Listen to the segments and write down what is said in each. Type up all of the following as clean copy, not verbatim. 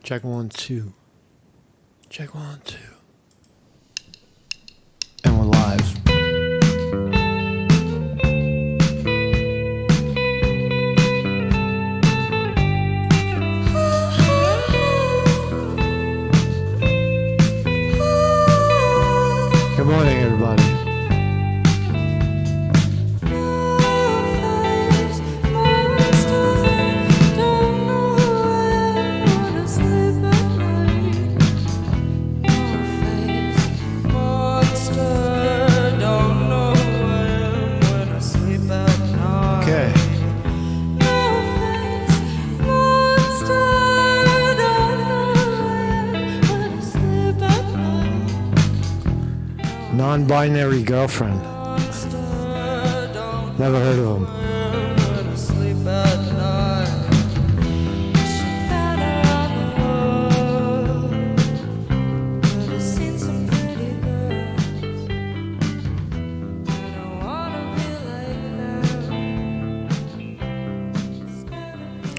Check 1, 2. Check 1, 2. And we're live. Good morning, everybody. Non-binary girlfriend. Never heard of him.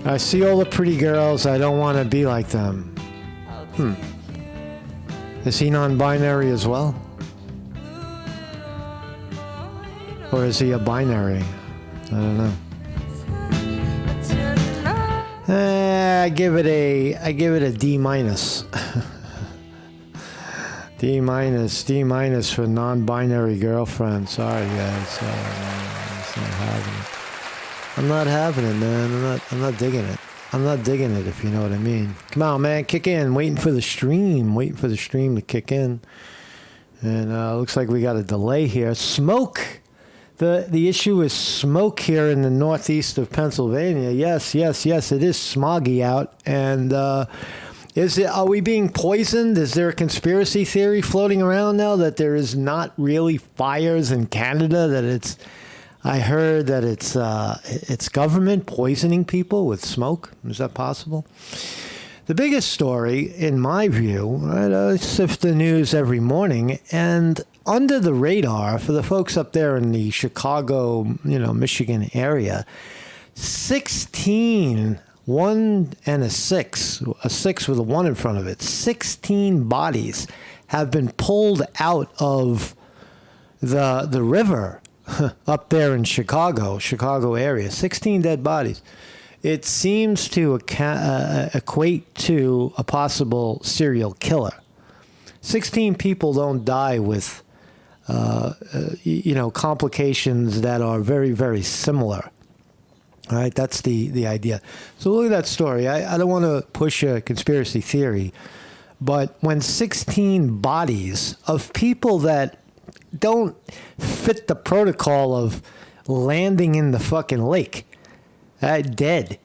I see all the pretty girls. I don't want to be like them. Is he non-binary as well? Or is he a binary? I don't know. I give it a D minus. D minus for non-binary girlfriend. Sorry guys, I'm not having it, man. I'm not digging it. I'm not digging it, if you know what I mean. Come on, man, kick in. Waiting for the stream to kick in. And looks like we got a delay here. Smoke. The issue is smoke here in the northeast of Pennsylvania. Yes, it is smoggy out. And are we being poisoned? Is there a conspiracy theory floating around now that there is not really fires in Canada? I heard that it's government poisoning people with smoke. Is that possible? The biggest story, in my view, I sift the news every morning, and under the radar for the folks up there in the Chicago, Michigan area, 16, 1 and a 6 with a 1 in front of it, 16 bodies have been pulled out of the river up there in Chicago area. 16 dead bodies. It seems to equate to a possible serial killer. 16 people don't die with complications that are very, very similar. All right, that's the idea. So look at that story. I don't want to push a conspiracy theory, but when 16 bodies of people that don't fit the protocol of landing in the fucking lake, dead.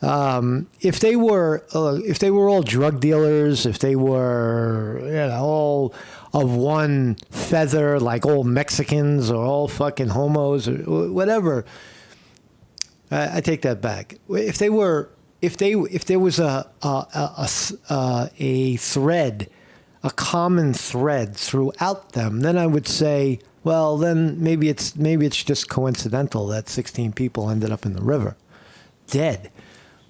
If they were all drug dealers, if they were all of one feather, like all Mexicans or all fucking homos or whatever, I take that back. If there was a thread, a common thread throughout them, then I would say, well, then maybe it's just coincidental that 16 people ended up in the river, dead.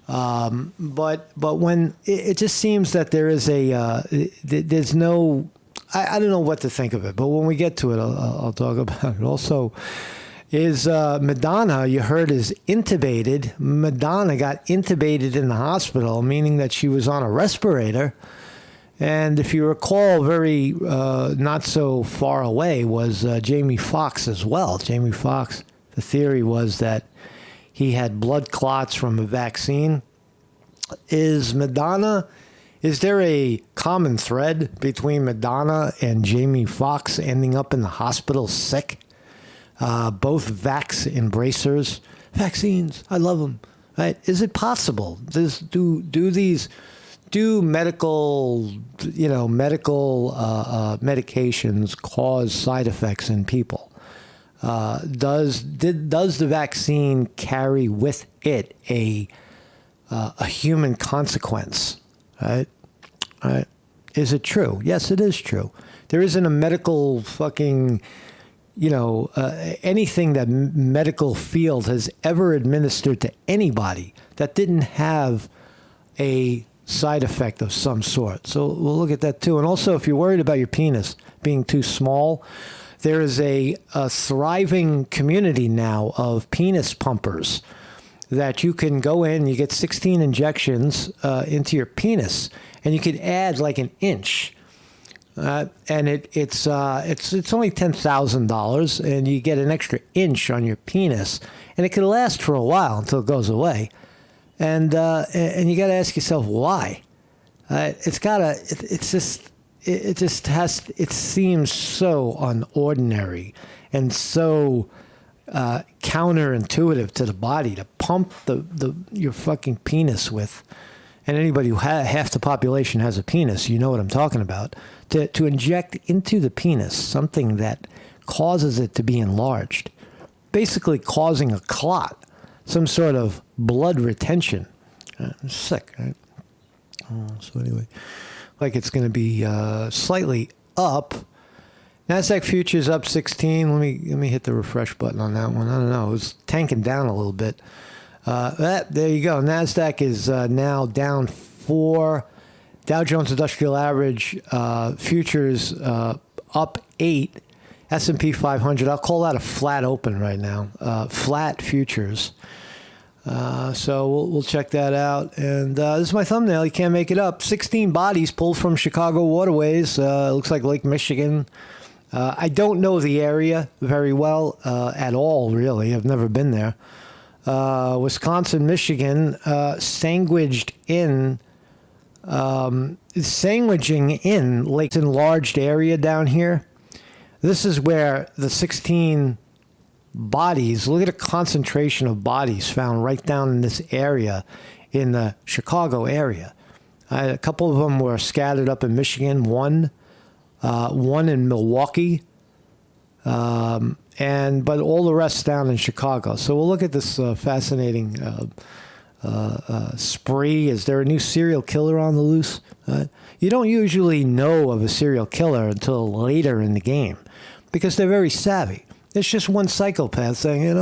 But when it just seems that there is there's no, I don't know what to think of it. But when we get to it, I'll talk about it. Also, is Madonna, you heard, is intubated. Madonna got intubated in the hospital, meaning that she was on a respirator. And if you recall, very not so far away was Jamie Foxx as well. Jamie Foxx, the theory was that he had blood clots from a vaccine. Is there a common thread between Madonna and Jamie Foxx ending up in the hospital sick? Both vax embracers. Vaccines, I love them. Right? Is it possible? Do medical medications cause side effects in people? Does the vaccine carry with it a human consequence? Right? Is it true? Yes, it is true. There isn't a medical fucking anything that medical field has ever administered to anybody that didn't have a side effect of some sort. So we'll look at that too. And also, if you're worried about your penis being too small, there is a thriving community now of penis pumpers that you can go in. You get 16 injections into your penis, and you could add like an inch. And it's only $10,000, and you get an extra inch on your penis, and it can last for a while until it goes away. And you got to ask yourself why. It seems so unordinary and so counterintuitive to the body to pump your fucking penis with. And anybody who half the population has a penis, you know what I'm talking about. To inject into the penis something that causes it to be enlarged, basically causing a clot, some sort of blood retention. Sick, right? So anyway, like it's going to be slightly up. NASDAQ futures up 16. Let me hit the refresh button on that one. I don't know. It was tanking down a little bit. There you go. NASDAQ is now down 4. Dow Jones Industrial Average futures up 8. S&P 500. I'll call that a flat open right now. Flat futures. So we'll check that out. And this is my thumbnail. You can't make it up. 16 bodies pulled from Chicago waterways. Looks like Lake Michigan. I don't know the area very well at all, really. I've never been there. Wisconsin, Michigan, sandwiched in sandwiching in Lake's enlarged area down here. This is where the 16 bodies, look at the concentration of bodies found right down in this area in the Chicago area. A couple of them were scattered up in Michigan, one in Milwaukee, but all the rest down in Chicago. So we'll look at this fascinating spree. Is there a new serial killer on the loose? You don't usually know of a serial killer until later in the game because they're very savvy. It's just one psychopath saying,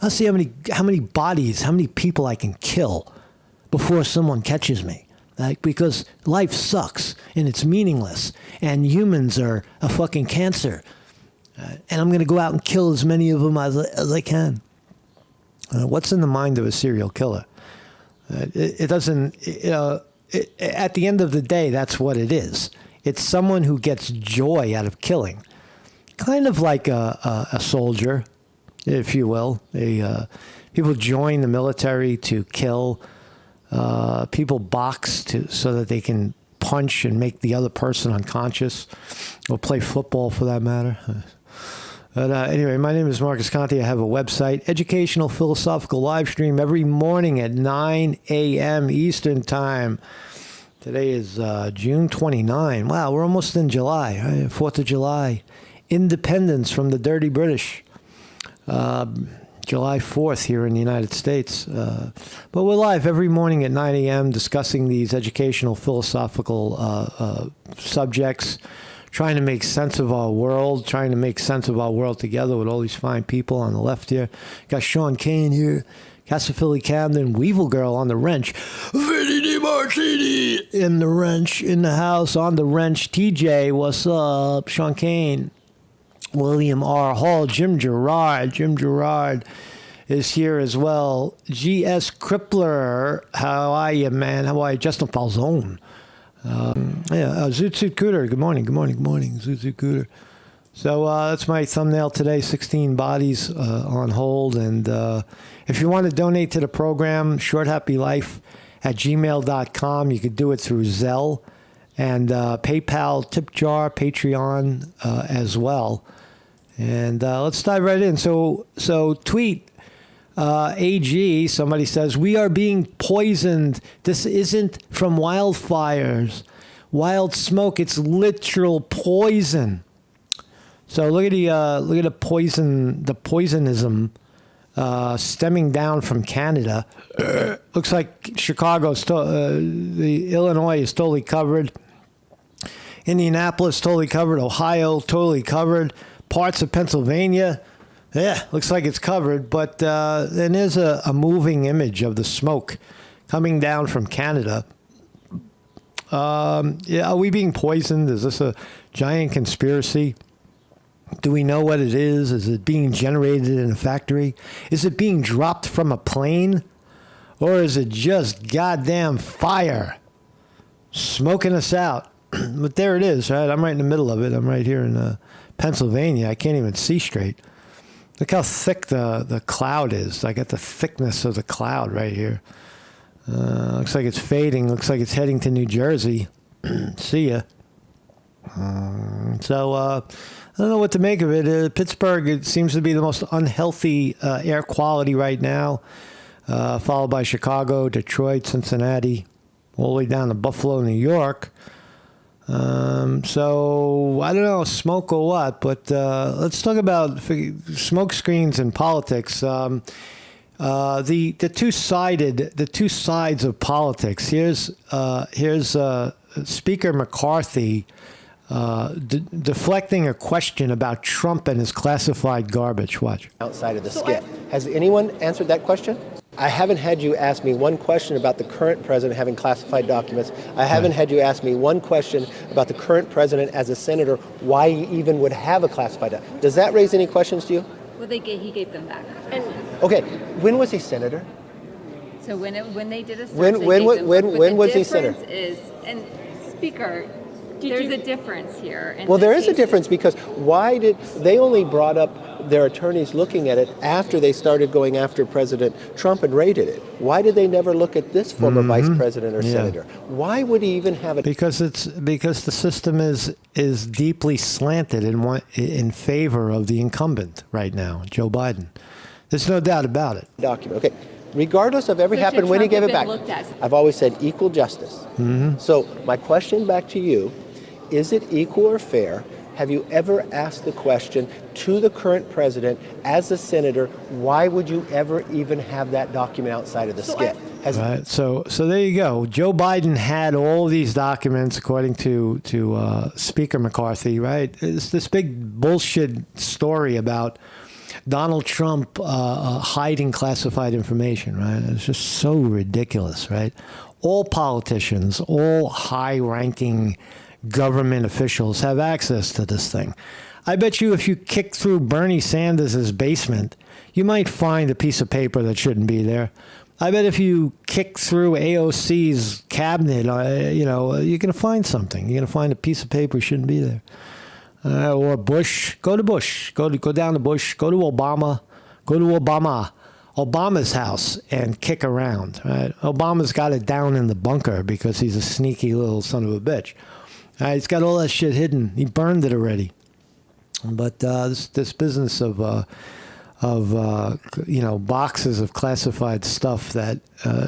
I'll see how many bodies, how many people I can kill before someone catches me. Because life sucks and it's meaningless and humans are a fucking cancer. And I'm going to go out and kill as many of them as I can. What's in the mind of a serial killer? It doesn't, at the end of the day, that's what it is. It's someone who gets joy out of killing. Kind of like a soldier, if you will. People join the military to kill. People box so that they can punch and make the other person unconscious, or play football for that matter. But anyway, my name is Marcus Conte. I have a website, educational philosophical live stream every morning at 9 a.m. Eastern Time. Today is June 29. Wow, we're almost in July, right? 4th of July. Independence from the dirty British. July 4th here in the United States. But we're live every morning at 9 a.m. discussing these educational, philosophical subjects, trying to make sense of our world, trying to make sense of our world together with all these fine people on the left here. Got Sean Kane here, Casaphilly Camden, Weevil Girl on the wrench, Vinny DiMartini in the wrench, in the house, on the wrench, TJ, what's up, Sean Kane. William R. Hall, Jim Gerard is here as well. G.S. Crippler, how are you, man? How are you? Justin Falzone. Zoot Suit Cooter, good morning, Zoot Suit Cooter. So that's my thumbnail today, 16 bodies on hold. And if you want to donate to the program, shorthappylife@gmail.com. You could do it through Zelle and PayPal, tip jar, Patreon as well. And let's dive right in. So tweet AG, somebody says, we are being poisoned. This isn't from wildfires, wild smoke. It's literal poison. So look at the poisonism stemming down from Canada. Looks like Chicago's the Illinois is totally covered. Indianapolis totally covered. Ohio totally covered. Parts of Pennsylvania, yeah, looks like it's covered. But then there's a moving image of the smoke coming down from Canada. Yeah, are we being poisoned? Is this a giant conspiracy? Do we know what it is? Is it being generated in a factory? Is it being dropped from a plane? Or is it just goddamn fire smoking us out? But there it is, right? I'm right in the middle of it. I'm right here in Pennsylvania. I can't even see straight. Look how thick the cloud is. I got the thickness of the cloud right here. Looks like it's fading. Looks like it's heading to New Jersey. See ya. I don't know what to make of it. Pittsburgh, it seems to be the most unhealthy air quality right now, followed by Chicago, Detroit, Cincinnati, all the way down to Buffalo, New York. So I don't know, smoke or what, but let's talk about smoke screens and politics. The two sides of politics. Here's Speaker McCarthy deflecting a question about Trump and his classified garbage. Watch. Outside of the skit. Has anyone answered that question? I haven't had you ask me one question about the current president having classified documents. I haven't had you ask me one question about the current president as a senator, why he even would have a classified document. Does that raise any questions to you? Well, he gave them back. Okay, when was he senator? So when they did a search, when was he senator? The difference is, and Speaker, there's a difference here. Well, there is a difference because why did they only brought up their attorneys looking at it after they started going after President Trump and raided it? Why did they never look at this former vice president or senator? Why would he even have it? Because the system is deeply slanted in favor of the incumbent right now, Joe Biden. There's no doubt about it. Document. Okay. Regardless of every happened when he gave it back, I've always said equal justice. So my question back to you, is it equal or fair? Have you ever asked the question to the current president as a senator, why would you ever even have that document outside of the skit? Right. So there you go. Joe Biden had all these documents, according to Speaker McCarthy, right? It's this big bullshit story about Donald Trump hiding classified information, right? It's just so ridiculous, right? All politicians, all high-ranking government officials have access to this thing. I bet you if you kick through Bernie Sanders' basement, you might find a piece of paper that shouldn't be there. I bet if you kick through AOC's cabinet, you're going to find something. You're going to find a piece of paper shouldn't be there. Or Bush. Go to Bush. Go down to Bush. Go to Obama. Go to Obama's house and kick around. Right? Obama's got it down in the bunker because he's a sneaky little son of a bitch. He's got all that shit hidden. He burned it already. But this business of boxes of classified stuff that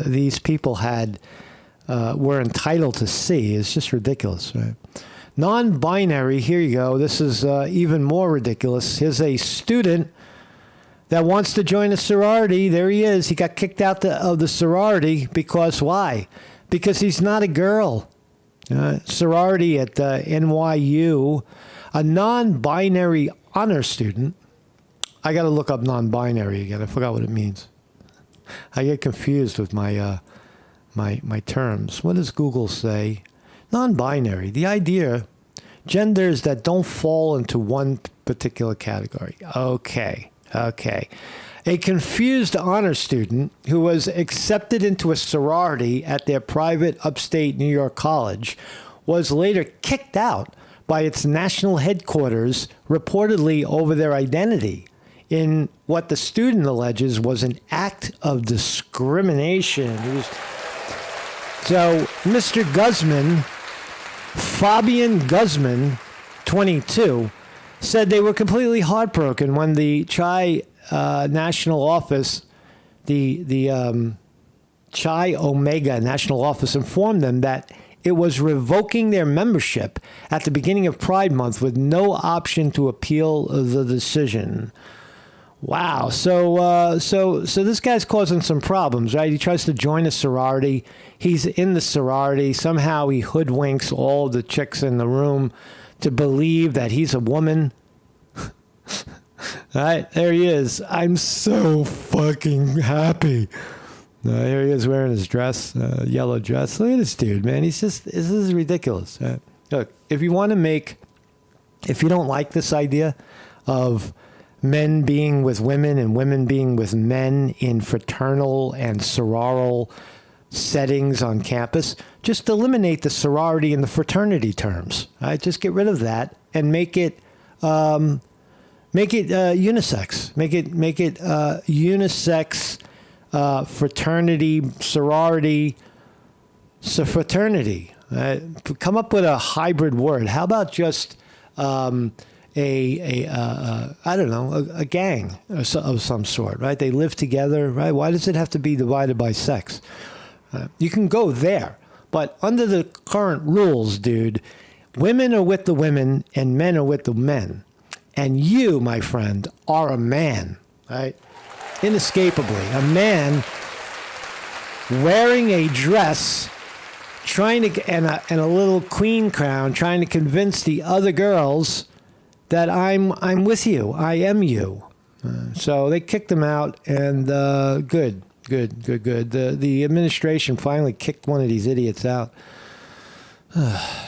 these people were entitled to see is just ridiculous. Right? Non-binary. Here you go. This is even more ridiculous. Here's a student that wants to join a sorority. There he is. He got kicked out of the sorority because why? Because he's not a girl. Sorority at NYU, a non-binary honor student. I got to look up non-binary again. I forgot what it means. I get confused with my terms. What does Google say? Non-binary. The idea, genders that don't fall into one particular category. Okay. A confused honor student who was accepted into a sorority at their private upstate New York college was later kicked out by its national headquarters, reportedly over their identity, in what the student alleges was an act of discrimination. So Mr. Guzman, Fabian Guzman, 22, said they were completely heartbroken when the Chi National Office, the Chi Omega National Office informed them that it was revoking their membership at the beginning of Pride Month with no option to appeal the decision. Wow. So this guy's causing some problems, right? He tries to join a sorority. He's in the sorority. Somehow he hoodwinks all the chicks in the room to believe that he's a woman. All right, there he is. I'm so fucking happy. Here he is wearing his dress, yellow dress. Look at this dude, man. This is ridiculous. Look, if you don't like this idea of men being with women and women being with men in fraternal and sororal settings on campus, just eliminate the sorority and the fraternity terms. Right? Just get rid of that and make it unisex. Make it unisex. Fraternity, sorority, fraternity. Come up with a hybrid word. How about just I don't know, a gang of some sort, right? They live together, right? Why does it have to be divided by sex? You can go there, but under the current rules, dude, women are with the women and men are with the men, and you, my friend, are a man, right? Inescapably, a man wearing a dress, and a little queen crown, trying to convince the other girls that I'm with you, I am you. So they kicked him out, and good. The administration finally kicked one of these idiots out.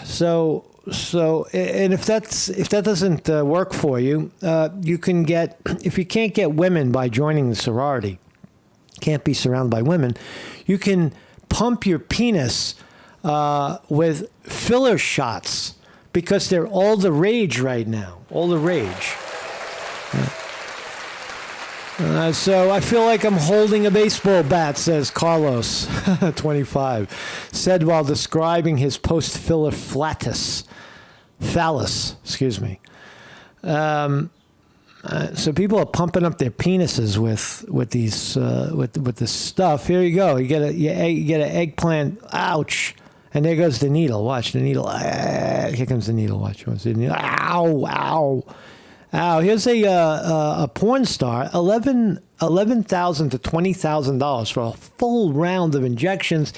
So, and if that doesn't work for you, if you can't get women by joining the sorority, can't be surrounded by women, you can pump your penis with filler shots because they're all the rage right now, all the rage. So I feel like I'm holding a baseball bat, says Carlos, 25, said while describing his post-filler phallus, excuse me. So people are pumping up their penises with these with this stuff. Here you go. You get an eggplant. Ouch! And there goes the needle. Watch the needle. Here comes the needle. Watch. The needle. Ow! Here's a porn star. $11,000 to $20,000 for a full round of injections.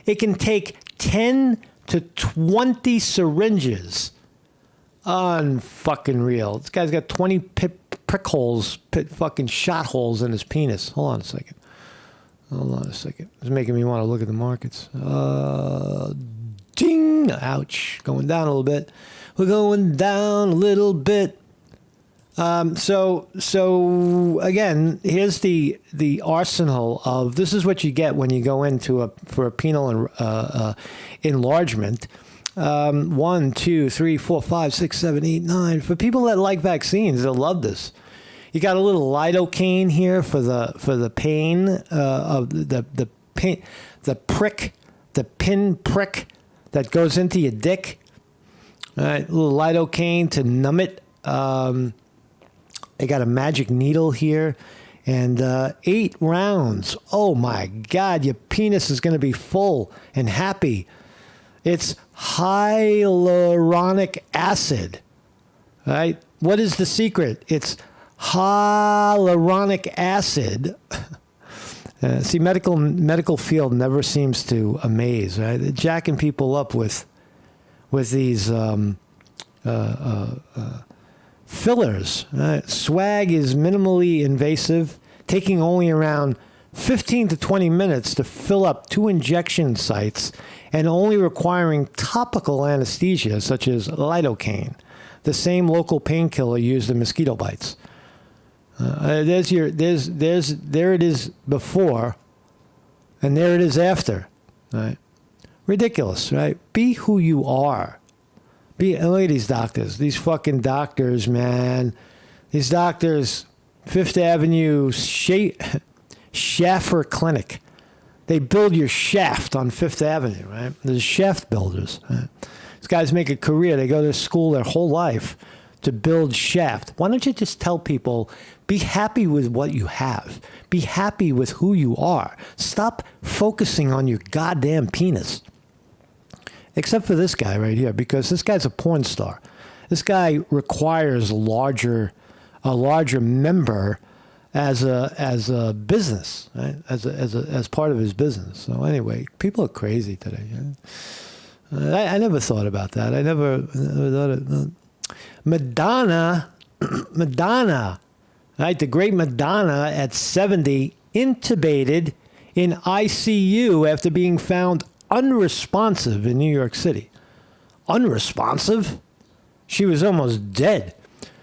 It can take 10 to 20 syringes. Unfucking real. This guy's got 20 fucking shot holes in his penis. Hold on a second. It's making me want to look at the markets. Ding! Ouch. Going down a little bit. We're going down a little bit. So again, here's the arsenal of, this is what you get when you go for a penal enlargement. 1, 2, 3, 4, 5, 6, 7, 8, 9. For people that like vaccines, they'll love this. You got a little lidocaine here for the pain of the pin prick that goes into your dick. All right, a little lidocaine to numb it. They got a magic needle here, and 8 rounds. Oh my God, your penis is going to be full and happy. It's hyaluronic acid, right? What is the secret? It's hyaluronic acid. See, medical field never seems to amaze, right? They're jacking people up with these fillers. Right? Swag is minimally invasive, taking only around 15 to 20 minutes to fill up 2 injection sites and only requiring topical anesthesia such as lidocaine, the same local painkiller used in mosquito bites. There it is before, and there it is after. Right? Ridiculous, right? Be who you are. Look at these doctors. These fucking doctors, man. These doctors, Fifth Avenue Schaffer Clinic. They build your shaft on Fifth Avenue, right? There's shaft builders. Right? These guys make a career. They go to school their whole life to build shaft. Why don't you just tell people, be happy with what you have. Be happy with who you are. Stop focusing on your goddamn penis. Except for this guy right here, because this guy's a porn star. This guy requires a larger member as a business, right? As part of his business. So anyway, people are crazy today. I never thought about that. I never thought of Madonna, right? The great Madonna at 70, intubated in ICU after being found unresponsive in New York City. Unresponsive? She was almost dead.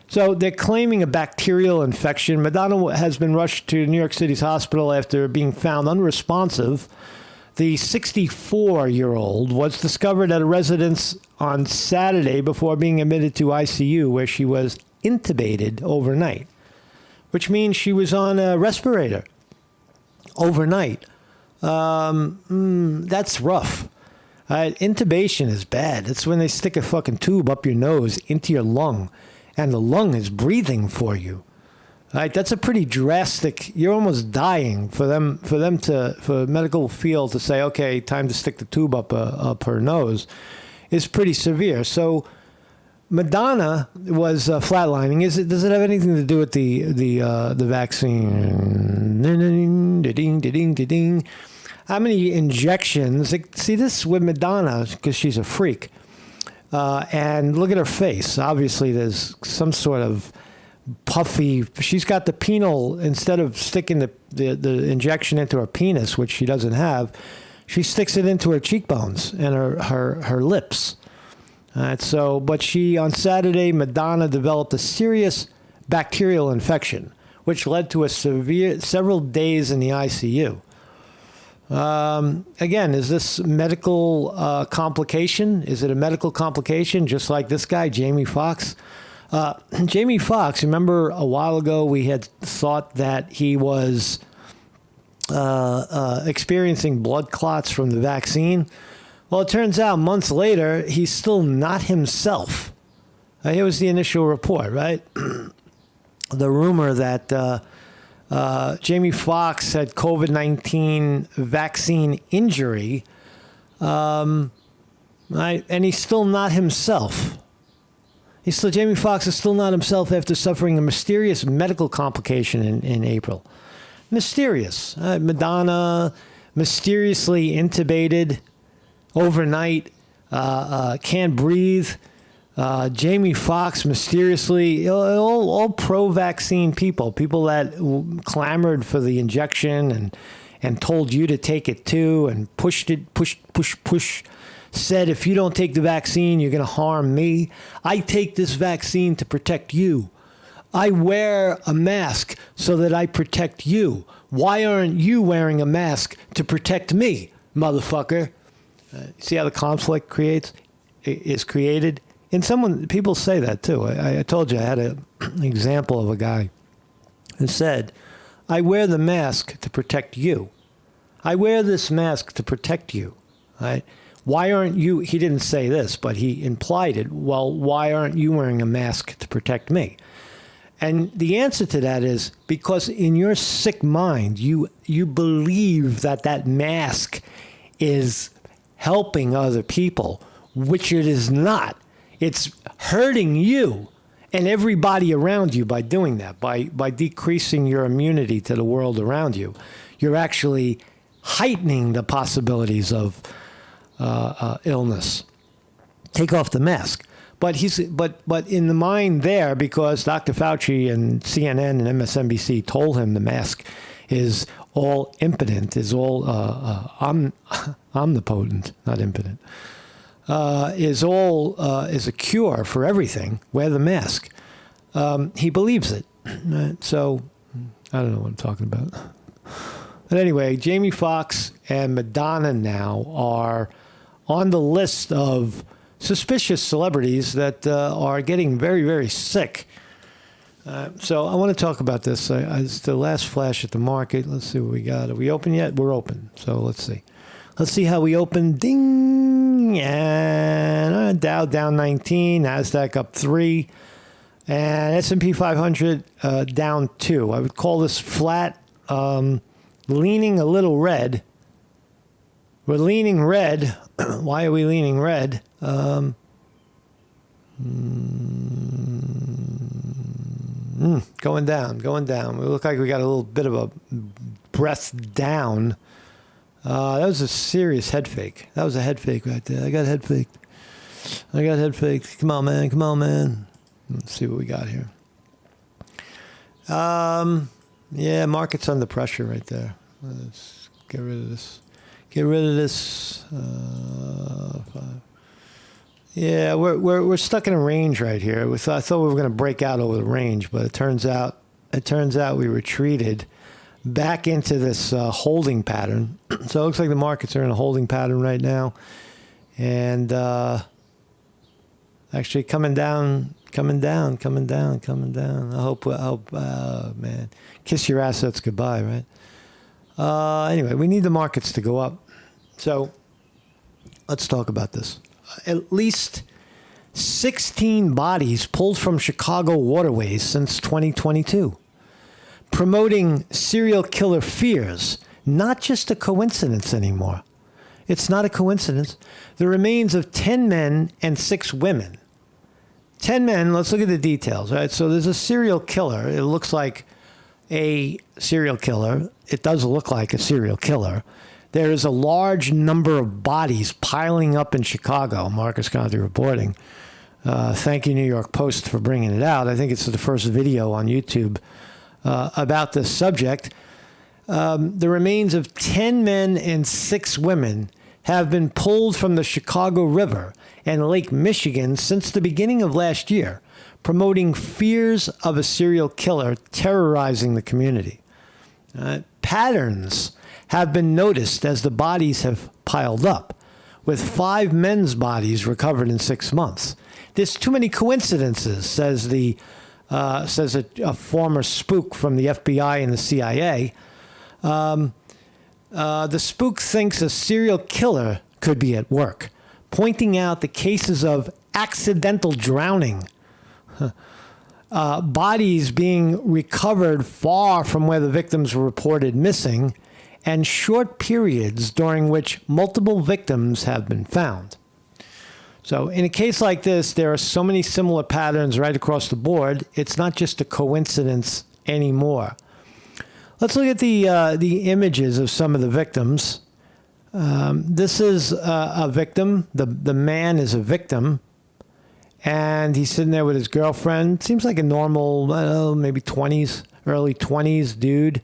So they're claiming a bacterial infection. Madonna has been rushed to New York City's hospital after being found unresponsive. The 64-year-old was discovered at a residence on Saturday before being admitted to ICU, where she was intubated overnight, which means she was on a respirator overnight. That's rough. Intubation is bad. It's when they stick a fucking tube up your nose into your lung, and the lung is breathing for you. Right? That's a pretty drastic. You're almost dying for medical field to say, okay, time to stick the tube up her nose, is pretty severe. So Madonna was flatlining. Does it have anything to do with the vaccine? Ding. How many injections? See this with Madonna because she's a freak, and look at her face. Obviously, there's some sort of puffy. She's got the penile, instead of sticking the injection into her penis, which she doesn't have, she sticks it into her cheekbones and her lips. So, but on Saturday, Madonna developed a serious bacterial infection, which led to several days in the ICU. Again, is this medical complication? Is it a medical complication, just like this guy, Jamie Foxx? Jamie Foxx, remember a while ago we had thought that he was experiencing blood clots from the vaccine? Well, it turns out months later, he's still not himself. Here was the initial report, right? The rumor that Jamie Foxx had COVID-19 vaccine injury, right? And he's still not himself. Jamie Foxx is still not himself after suffering a mysterious medical complication in April. Mysterious. Madonna mysteriously intubated overnight, can't breathe. Jamie Foxx mysteriously, all pro-vaccine people that clamored for the injection and told you to take it too, and push, said, if you don't take the vaccine, you're going to harm me. I take this vaccine to protect you. I wear a mask so that I protect you. Why aren't you wearing a mask to protect me, motherfucker? See how the conflict is created? And people say that too. I told you I had an example of a guy who said, I wear the mask to protect you. I wear this mask to protect you. Right? Why aren't you, he didn't say this, but he implied it. Well, why aren't you wearing a mask to protect me? And the answer to that is because in your sick mind, you believe that mask is helping other people, which it is not. It's hurting you and everybody around you by doing that, by decreasing your immunity to the world around you. You're actually heightening the possibilities of illness. Take off the mask. But in the mind there, because Dr. Fauci and CNN and MSNBC told him the mask is all impotent, is all omnipotent, not impotent, is a cure for everything. Wear the mask. He believes it. Right? So I don't know what I'm talking about. But anyway, Jamie Foxx and Madonna now are on the list of suspicious celebrities that are getting very, very sick. So I want to talk about this. It's the last flash at the market. Let's see what we got. Are we open yet? We're open. So let's see. Let's see how we open. Ding! And Dow down 19. NASDAQ up 3. And S&P 500 down 2. I would call this flat, leaning a little red. We're leaning red. Why are we leaning red? Going down. We look like we got a little bit of a breath down. That was a serious head fake. That was a head fake right there. I got head faked. Come on, man. Let's see what we got here. Yeah, market's under pressure right there. It's Get rid of this. Get rid of this. Yeah, we're stuck in a range right here. I thought we were going to break out over the range, but it turns out we retreated back into this holding pattern. So it looks like the markets are in a holding pattern right now, and actually coming down. I hope, man, kiss your assets goodbye, right? Anyway, we need the markets to go up. So let's talk about this. At least 16 bodies pulled from Chicago waterways since 2022, promoting serial killer fears, not just a coincidence anymore. It's not a coincidence. The remains of 10 men and 6 women. 10 men, let's look at the details, right? So there's a serial killer. It looks like a serial killer. It does look like a serial killer. There is a large number of bodies piling up in Chicago, Marcus Conte reporting. Thank you, New York Post, for bringing it out. I think it's the first video on YouTube about this subject. The remains of 10 men and 6 women have been pulled from the Chicago River and Lake Michigan since the beginning of last year, promoting fears of a serial killer terrorizing the community. Patterns have been noticed as the bodies have piled up, with 5 men's bodies recovered in 6 months. There's too many coincidences, says a former spook from the FBI and the CIA. The spook thinks a serial killer could be at work, pointing out the cases of accidental drowning, bodies being recovered far from where the victims were reported missing, and short periods during which multiple victims have been found. So in a case like this, there are so many similar patterns right across the board. It's not just a coincidence anymore. Let's look at the images of some of the victims. This is a victim. The man is a victim, and he's sitting there with his girlfriend. Seems like a normal, maybe 20s, early 20s dude.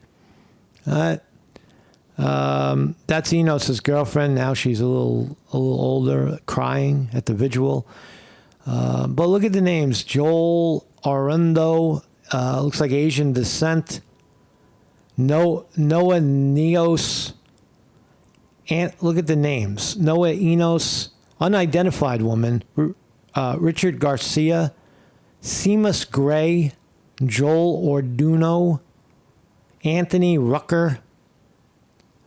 That's Enos's girlfriend. Now she's a little older, crying at the vigil. But look at the names: Joel Arundo, looks like Asian descent. Noah Neos. And look at the names: Noah Enos, unidentified woman. Richard Garcia, Seamus Gray, Joel Orduno, Anthony Rucker.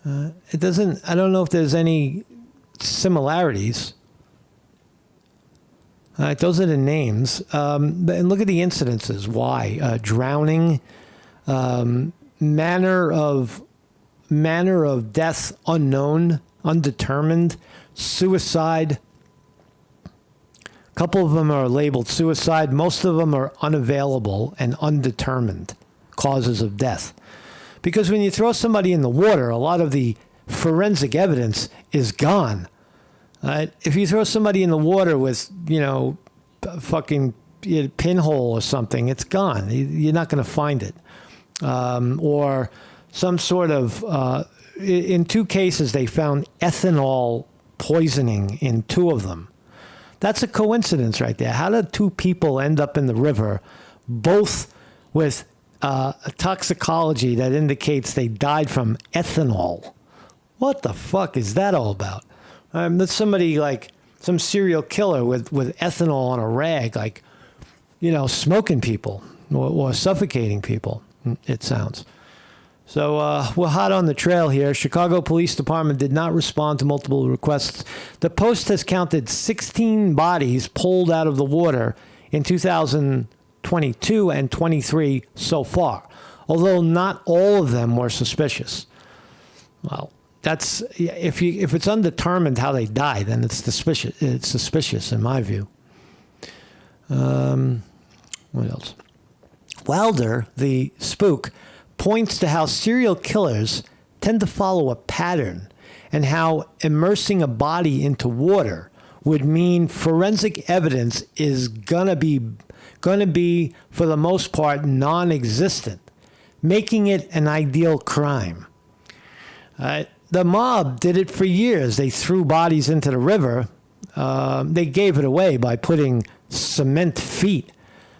I don't know if there's any similarities. Those are the names. And look at the incidences. Why? Drowning, manner of death unknown, undetermined, suicide. A couple of them are labeled suicide. Most of them are unavailable and undetermined causes of death. Because when you throw somebody in the water, a lot of the forensic evidence is gone. If you throw somebody in the water with, a fucking pinhole or something, it's gone. You're not going to find it. Or some sort of, in 2 cases, they found ethanol poisoning in 2 of them. That's a coincidence right there. How did 2 people end up in the river, both with a toxicology that indicates they died from ethanol? What the fuck is that all about? That's somebody like some serial killer with ethanol on a rag, like, smoking people or suffocating people, it sounds. So we're hot on the trail here. Chicago Police Department did not respond to multiple requests. The Post has counted 16 bodies pulled out of the water in 2022 and 23 so far, although not all of them were suspicious. Well, that's if it's undetermined how they died, then it's suspicious. It's suspicious in my view. What else? Wilder, the spook, points to how serial killers tend to follow a pattern and how immersing a body into water would mean forensic evidence is gonna be for the most part non-existent, making it an ideal crime. the mob did it for years. They threw bodies into the river. They gave it away by putting cement feet,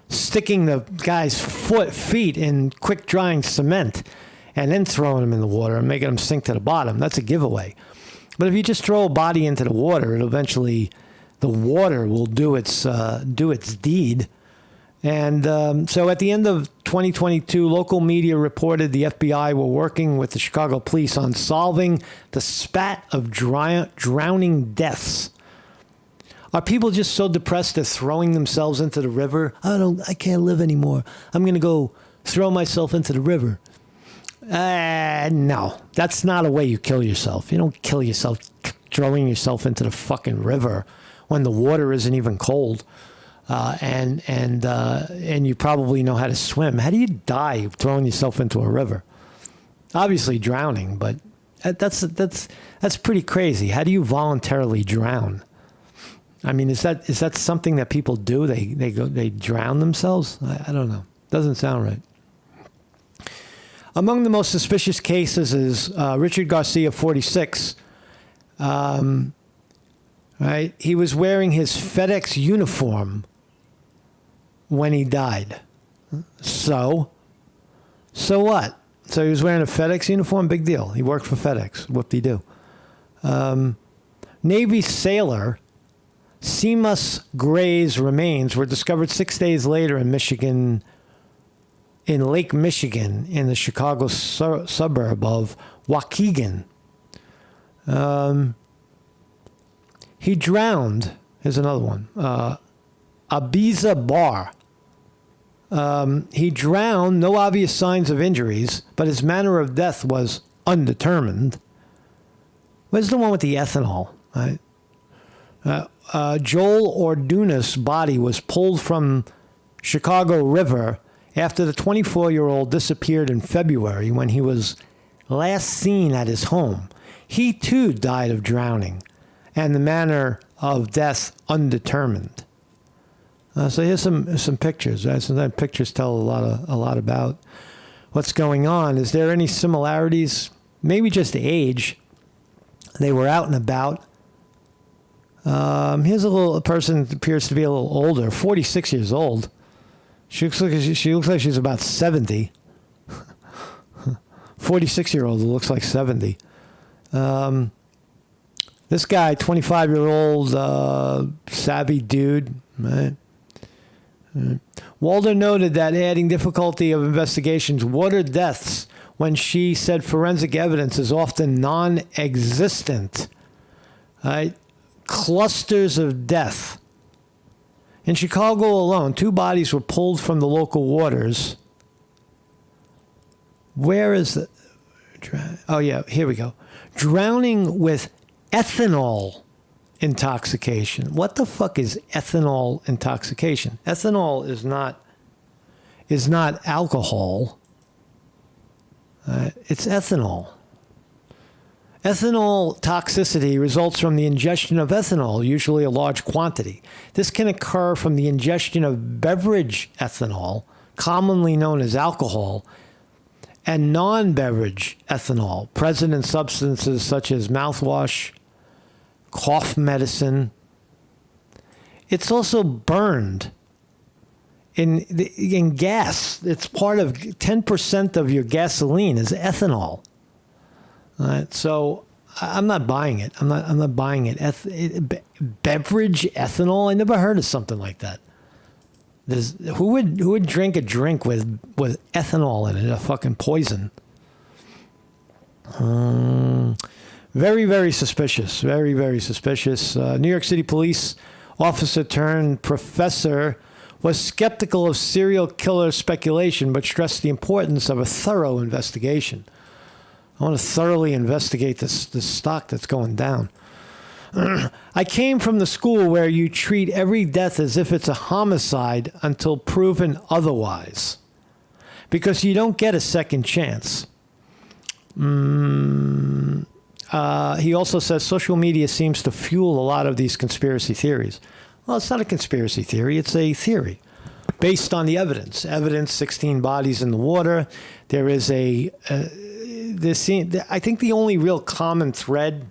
sticking the guy's feet in quick drying cement, and then throwing them in the water and making them sink to the bottom. That's a giveaway. But if you just throw a body into the water, it'll eventually, the water will do its deed. And so at the end of 2022, local media reported the FBI were working with the Chicago police on solving the spat of drowning deaths. Are people just so depressed they're throwing themselves into the river? I can't live anymore. I'm going to go throw myself into the river. No, that's not a way you kill yourself. You don't kill yourself throwing yourself into the fucking river when the water isn't even cold. And you probably know how to swim. How do you die throwing yourself into a river? Obviously drowning, but that's pretty crazy. How do you voluntarily drown? I mean, is that something that people do? They drown themselves? I don't know. Doesn't sound right. Among the most suspicious cases is Richard Garcia, 46. Right, he was wearing his FedEx uniform when he died. So what? So he was wearing a FedEx uniform? Big deal. He worked for FedEx. Whoop-de-doo. Navy sailor Seamus Gray's remains were discovered 6 days later in Michigan, in Lake Michigan, in the Chicago suburb of Waukegan. He drowned. Here's another one. Ibiza Bar. He drowned, no obvious signs of injuries, but his manner of death was undetermined. Where's the one with the ethanol? Right? Joel Ordunas' body was pulled from Chicago River after the 24-year-old disappeared in February when he was last seen at his home. He, too, died of drowning, and the manner of death undetermined. So here's some pictures. Right? Sometimes pictures tell a lot about what's going on. Is there any similarities? Maybe just age. They were out and about. Here's a person that appears to be a little older, 46 years old. She looks like she's about 70. 46-year-old who looks like 70. This guy, 25-year-old savvy dude, right? Walder noted that adding difficulty of investigations, water deaths, when she said forensic evidence is often non-existent. Right? Clusters of death. In Chicago alone, 2 bodies were pulled from the local waters. Where is the... Oh, yeah, here we go. Drowning with ethanol intoxication. What the fuck is ethanol intoxication? Ethanol is not alcohol. It's ethanol. Ethanol toxicity results from the ingestion of ethanol, usually a large quantity. This can occur from the ingestion of beverage ethanol, commonly known as alcohol, and non-beverage ethanol, present in substances such as mouthwash, cough medicine. It's also burned in gas. It's part of 10% of your gasoline is ethanol. All right, so I'm not buying it. I'm not buying it. Beverage ethanol? I never heard of something like that. Who would drink a drink with ethanol in it? A fucking poison. Very, very suspicious. Very, very suspicious. New York City police officer turned professor was skeptical of serial killer speculation, but stressed the importance of a thorough investigation. I want to thoroughly investigate this stock that's going down. I came from the school where you treat every death as if it's a homicide until proven otherwise, because you don't get a second chance. He also says social media seems to fuel a lot of these conspiracy theories. Well, it's not a conspiracy theory. It's a theory based on the evidence. 16 bodies in the water. There I think the only real common thread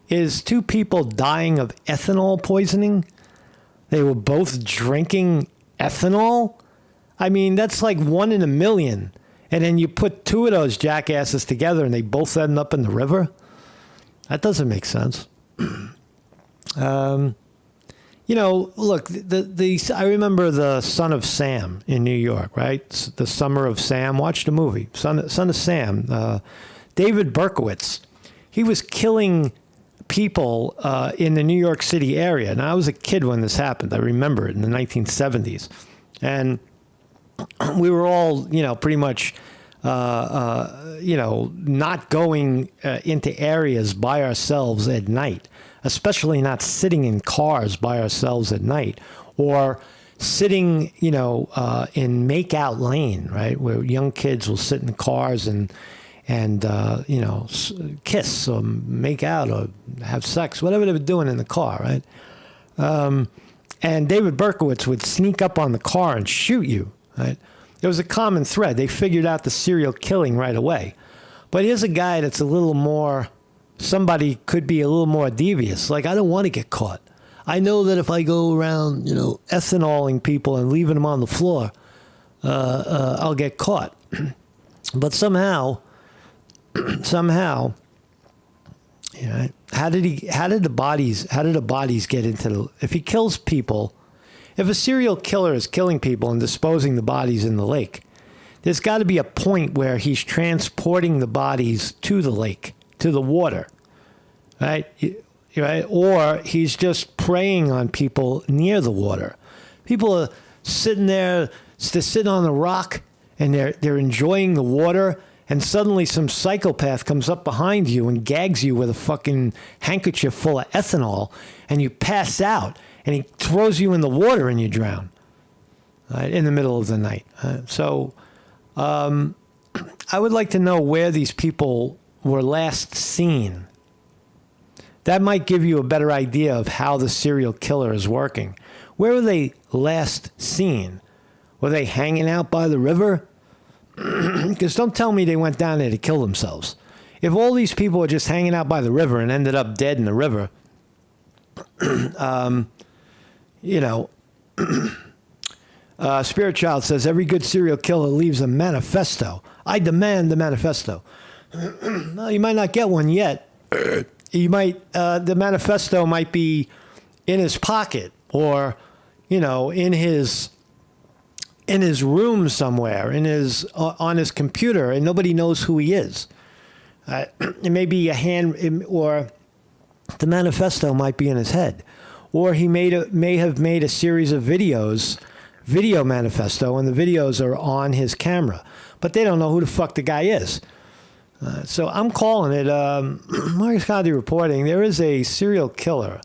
is two people dying of ethanol poisoning. They were both drinking ethanol. I mean, that's like 1 in a million. And then you put two of those jackasses together and they both end up in the river. That doesn't make sense. Look, I remember the Son of Sam in New York, right? The Summer of Sam. Watch the movie, Son of Sam. David Berkowitz. He was killing people in the New York City area. And I was a kid when this happened. I remember it in the 1970s. And we were all, pretty much, not going into areas by ourselves at night, especially not sitting in cars by ourselves at night, or sitting, in make-out lane, right, where young kids will sit in cars and kiss or make out or have sex, whatever they were doing in the car, right? And David Berkowitz would sneak up on the car and shoot you, right? It was a common thread. They figured out the serial killing right away. But here's a guy that's a little more, somebody could be a little more devious. Like, I don't want to get caught. I know that if I go around, ethanoling people and leaving them on the floor, I'll get caught. But somehow, how did the bodies get into the, if he kills people, if a serial killer is killing people and disposing the bodies in the lake, there's got to be a point where he's transporting the bodies to the lake, to the water, right? Or he's just preying on people near the water. People are sitting there, they're sitting on a rock, and they're enjoying the water, and suddenly some psychopath comes up behind you and gags you with a fucking handkerchief full of ethanol, and you pass out, and he throws you in the water and you drown, right, in the middle of the night. So I would like to know where these people were last seen. That might give you a better idea of how the serial killer is working. Where were they last seen? Were they hanging out by the river? Because don't tell me they went down there to kill themselves. If all these people were just hanging out by the river and ended up dead in the river, Spirit Child says, every good serial killer leaves a manifesto. I demand the manifesto. Well, you might not get one yet. You might, the manifesto might be in his pocket or, in his room somewhere, on his computer, and nobody knows who he is. It may be or the manifesto might be in his head, or he may have made a series of video manifesto, and the videos are on his camera, but they don't know who the fuck the guy is. So I'm calling it, Marcus Condi reporting, there is a serial killer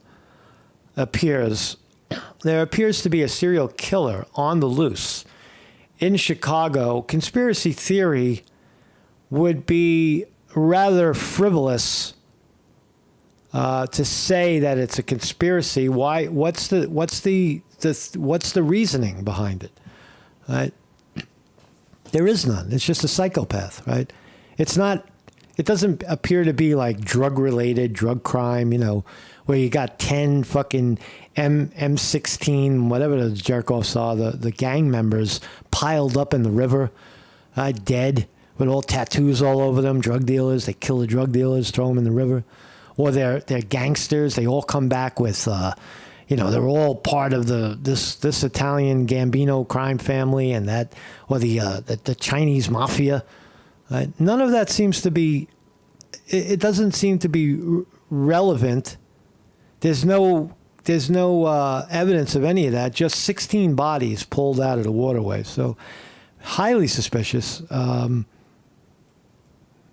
there appears to be a serial killer on the loose in Chicago. Conspiracy theory would be rather frivolous to say that it's a conspiracy. Why? What's the reasoning behind it? Right? There is none. It's just a psychopath, right? It's not. It doesn't appear to be like drug-related, drug crime, where you got 10 fucking M16, whatever the jerk-offs are, the gang members piled up in the river, dead, with all tattoos all over them, drug dealers. They kill the drug dealers, throw them in the river. Or they're gangsters. They all come back with, they're all part of this Italian Gambino crime family and that, or the Chinese mafia. None of that seems to be, it doesn't seem to be relevant. There's no evidence of any of that. Just 16 bodies pulled out of the waterway. So highly suspicious.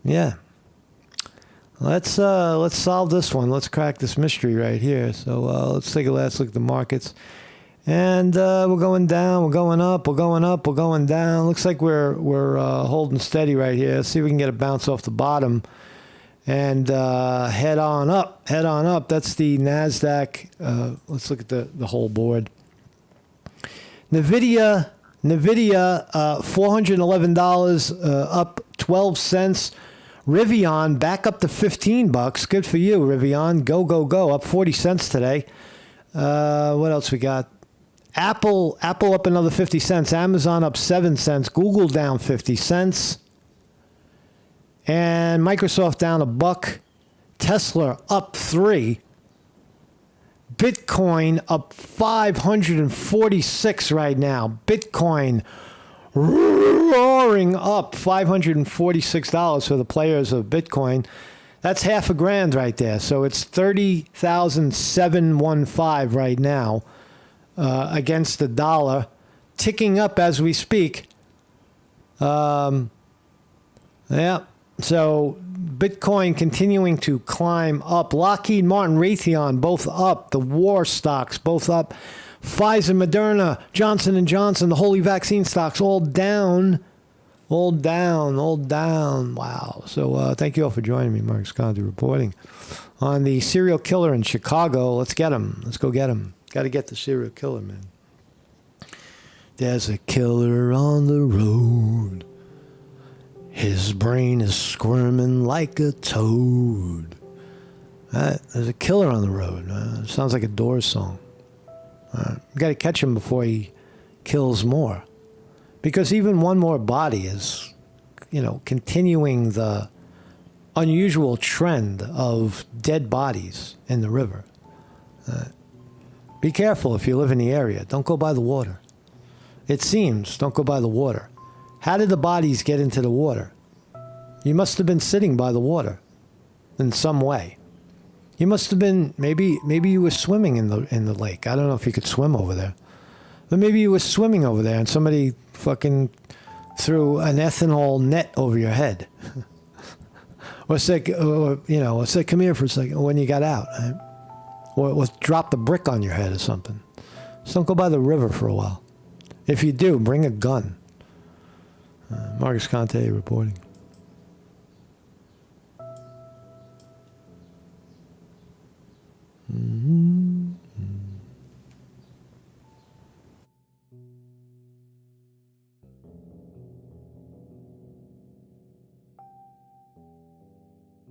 Yeah. Let's solve this one. Let's crack this mystery right here. So let's take a last look at the markets. And we're going down, we're going up, we're going up, we're going down. Looks like we're holding steady right here. Let's see if we can get a bounce off the bottom. And head on up. That's the NASDAQ. Let's look at the whole board. NVIDIA, $411, up 12 cents. Rivian back up to $15. Good for you, Rivian. Go, go, go. Up 40 cents today. What else we got? Apple up another 50 cents. Amazon up 7 cents. Google down 50 cents. And Microsoft down $1. Tesla up 3. Bitcoin up 546 right now. Bitcoin roaring up $546 for the players of Bitcoin. That's half a grand right there. So it's 30,715 right now against the dollar, ticking up as we speak. Yeah. So Bitcoin continuing to climb up. Lockheed Martin, Raytheon, both up. The war stocks, both up. Pfizer, Moderna, Johnson & Johnson, the holy vaccine stocks, all down. All down, all down. Wow. So thank you all for joining me, Mark Sconti, reporting on the serial killer in Chicago. Let's get him. Let's go get him. Got to get the serial killer, man. There's a killer on the road. His brain is squirming like a toad. There's a killer on the road. Sounds like a Doors song. We got to catch him before he kills more. Because even one more body is, continuing the unusual trend of dead bodies in the river. Be careful if you live in the area. Don't go by the water. It seems, don't go by the water. How did the bodies get into the water? You must have been sitting by the water in some way. You must have been, maybe you were swimming in the lake. I don't know if you could swim over there. But maybe you were swimming over there and somebody fucking threw an ethanol net over your head. Or say, come here for a second when you got out. Right? Or dropped a brick on your head or something. So don't go by the river for a while. If you do, bring a gun. Marcus Conte reporting.